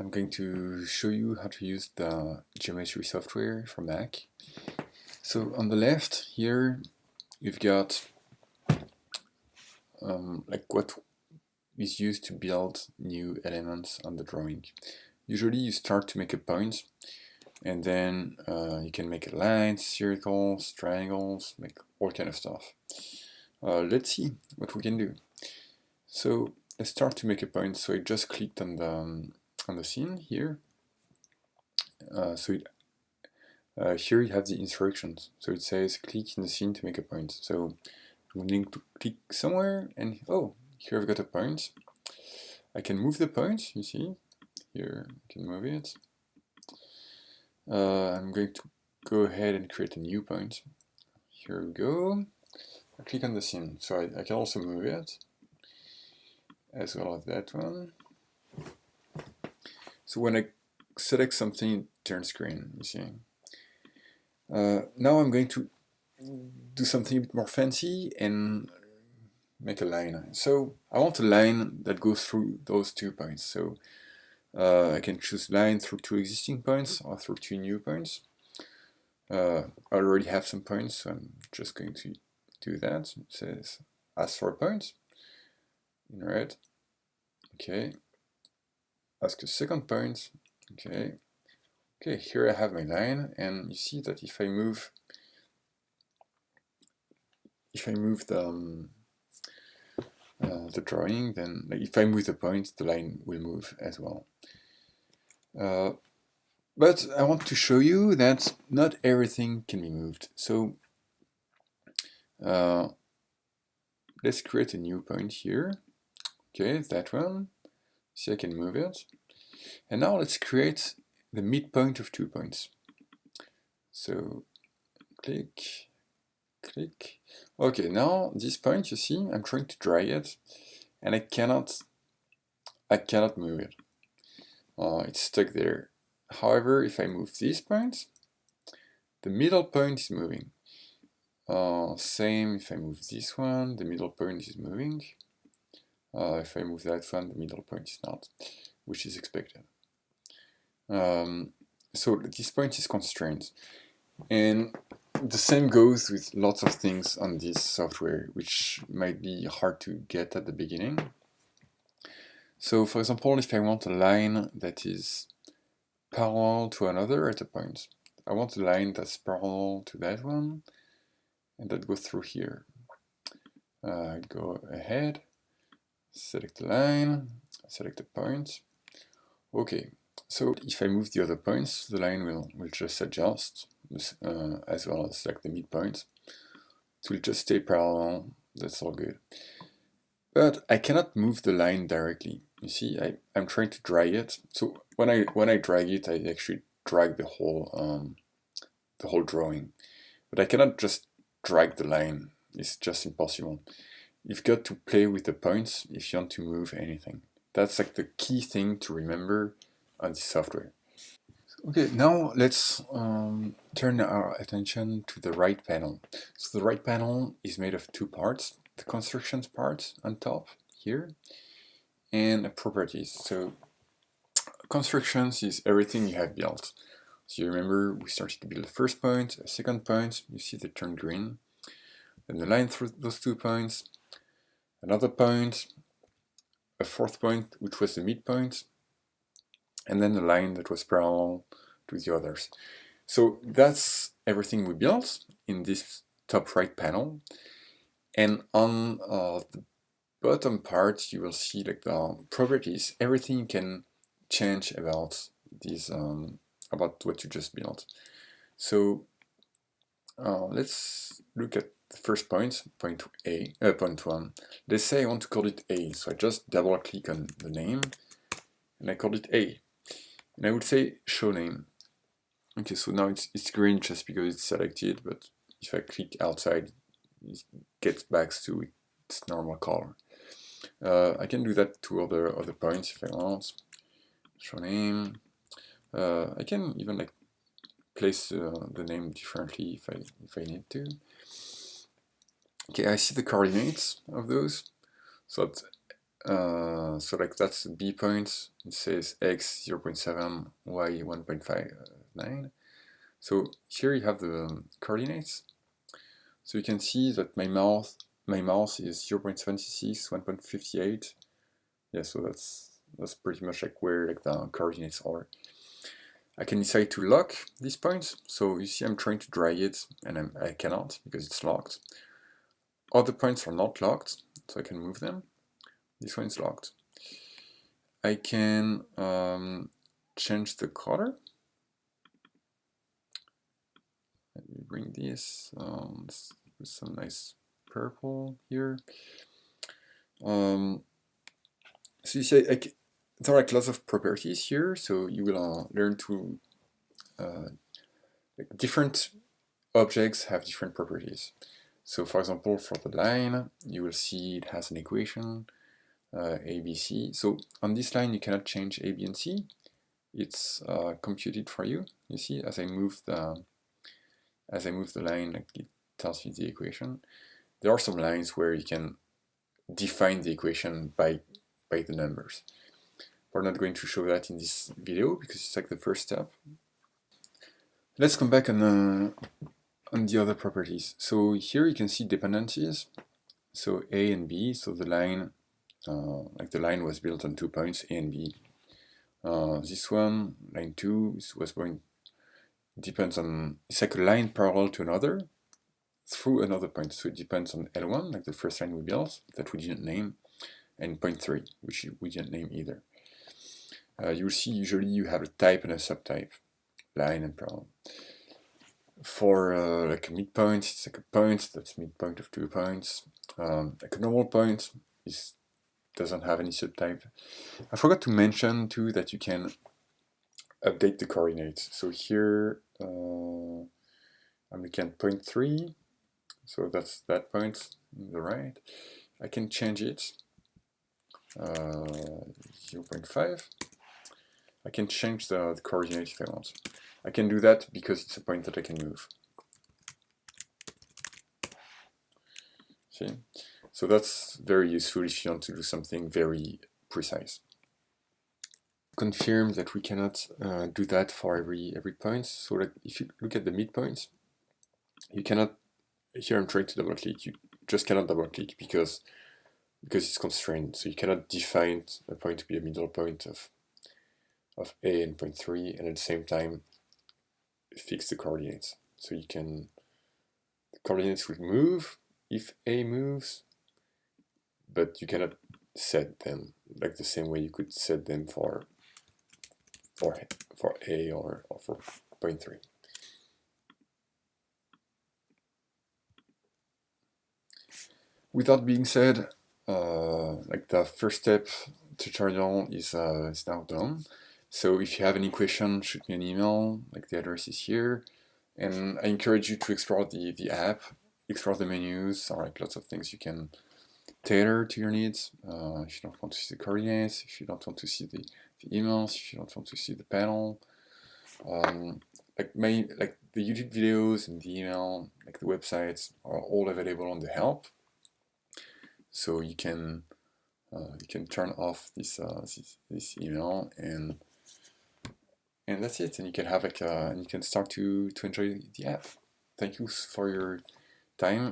I'm going to show you how to use the geometry software for Mac. So on the left here, you've got like what is used to build new elements on the drawing. Usually you start to make a point, and then you can make lines, circles, triangles, make all kind of stuff. Let's see what we can do. So let's start to make a point. So I just clicked on the scene here. Here you have the instructions. So it says click in the scene to make a point. So I'm going to click somewhere, and oh, here I've got a point. I can move the point, you see. Here I can move it. I'm going to go ahead and create a new point. Here we go. I click on the scene, so I can also move it, as well as that one. So when I select something, it turns green, you see. Now I'm going to do something a bit more fancy and make a line. So I want a line that goes through those 2 points. So I can choose line through 2 existing points or through 2 new points. I already have some points, so I'm just going to do that. It says ask for a point in red. Okay. Ask a second point. Okay. Okay, here I have my line, and you see that if I move the drawing, then like, if I move the point, the line will move as well. But I want to show you that not everything can be moved. So let's create a new point here. Okay, that one. See, I can move it. And now let's create the midpoint of 2 points. So click, click. Okay, now this point, you see, I'm trying to drag it, and I cannot move it. It's stuck there. However, if I move this point, the middle point is moving. Same if I move this one, the middle point is moving. If I move that one, the middle point is not, which is expected. So this point is constrained. And the same goes with lots of things on this software, which might be hard to get at the beginning. So for example, if I want a line that is parallel to another at a point, I want a line that's parallel to that one, and that goes through here. Go ahead, select the line, select the point. Okay, so if I move the other points, the line will just adjust, as well as like the midpoint. It will just stay parallel, that's all good. But I cannot move the line directly. You see, I'm trying to drag it. So when I drag it, I actually drag the whole drawing. But I cannot just drag the line. It's just impossible. You've got to play with the points if you want to move anything. That's like the key thing to remember on this software. Okay, now let's turn our attention to the right panel. So the right panel is made of 2 parts. The constructions part on top here, and properties. So constructions is everything you have built. So you remember we started to build the first point, a second point, you see they turn green. Then the line through those 2 points, another point, a fourth point which was the midpoint, and then the line that was parallel to the others. So that's everything we built in this top right panel. And on the bottom part, you will see like the properties, everything you can change about these, about what you just built. So let's look at the first point, point 1. Let's say I want to call it A, so I just double click on the name, and I call it A. And I would say show name. Okay, so now it's green just because it's selected, but if I click outside, it gets back to its normal color. I can do that to other points if I want. Show name. I can even like place the name differently if I need to. Okay, I see the coordinates of those. So So like that's the B point. It says x 0.7, y 1.59. So here you have the coordinates. So you can see that my mouse is 0.76, 1.58. Yeah, so that's pretty much like where like the coordinates are. I can decide to lock these points. So you see I'm trying to drag it and I cannot because it's locked. Other points are not locked, so I can move them. This one is locked. I can change the color. Let me bring this with some nice purple here. So you see, there are like lots of properties here, so you will learn to like different objects have different properties. So for example, for the line, you will see it has an equation, A, B, C. So on this line, you cannot change A, B, and C. It's computed for you. You see, as I move the line, like it tells me the equation. There are some lines where you can define the equation by the numbers. We're not going to show that in this video because it's like the first step. Let's come back on the other properties. So here you can see dependencies. So A and B. So the line, like the line was built on 2 points, A and B. This one, line 2, was going depends on, it's like a line parallel to another through another point. So it depends on L1, like the first line we built that we didn't name, and point 3, which we didn't name either. You'll see usually you have a type and a subtype, line and parallel. For like a midpoint, it's like a point, that's midpoint of 2 points. Like a normal point doesn't have any subtype. I forgot to mention too that you can update the coordinates. So here I'm looking at point 3, so that's that point on the right. I can change it 0.5. I can change the coordinate if I want. I can do that because it's a point that I can move. See? So that's very useful if you want to do something very precise. Confirm that we cannot do that for every point. So like if you look at the midpoints, you cannot, here I'm trying to double click, you just cannot double click because it's constrained. So you cannot define a point to be a middle point of A and point 3 and at the same time fix the coordinates. So you can, the coordinates will move if A moves, but you cannot set them like the same way you could set them for A or for point 3. With that being said, like the first step tutorial is now done. So if you have any questions, shoot me an email, like the address is here. And I encourage you to explore the app, explore the menus, there are like lots of things you can tailor to your needs. If you don't want to see the coordinates, if you don't want to see the emails, if you don't want to see the panel. Like the YouTube videos and the email, like the websites are all available on the help. So you can turn off this email and that's it. And you can have like and you can start to enjoy the app. Thank you for your time